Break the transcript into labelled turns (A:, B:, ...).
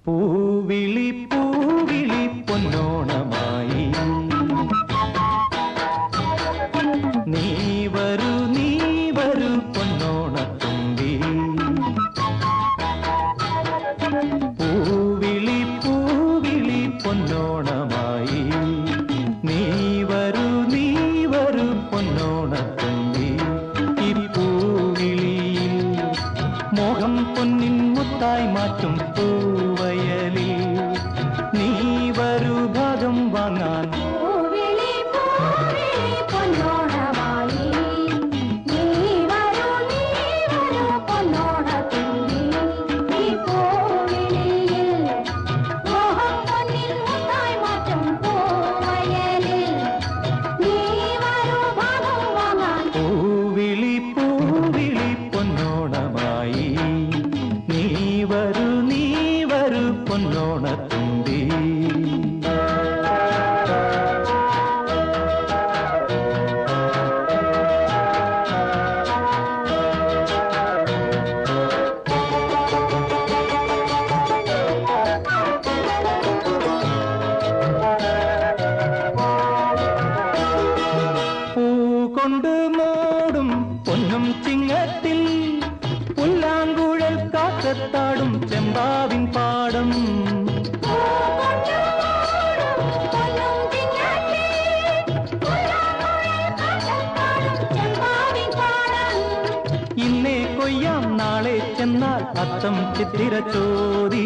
A: പൂവിളി പൂവിളി പൊന്നോണമായി നീ വരൂ പൊന്നോണത്തുമ്പി പൂവിളി പൂവിളി പൊന്നോണമായി നീ വരൂ പൊന്നോണത്തുമ്പി ഈ പൂവിളിയിൽ മോഹം പൊന്നിൻ മുത്തായി മാറ്റും പൂവയലിൽ നീ വരൂ ഭാഗം വാങ്ങാൻ നീ വരൂ പൊന്നോണത്തുമ്പി പൂ കൊണ്ട് മൂടും പൊന്നും ചിങ്ങത്തിൽ പുല്ലാങ്കുഴൽ കാറ്റത്താടും ചെമ്പാവിൻ പാടം ഇന്നേ കൊയ്യാം നാളെ ചെന്നാൽ അത്തം ചിത്തിര ചോദി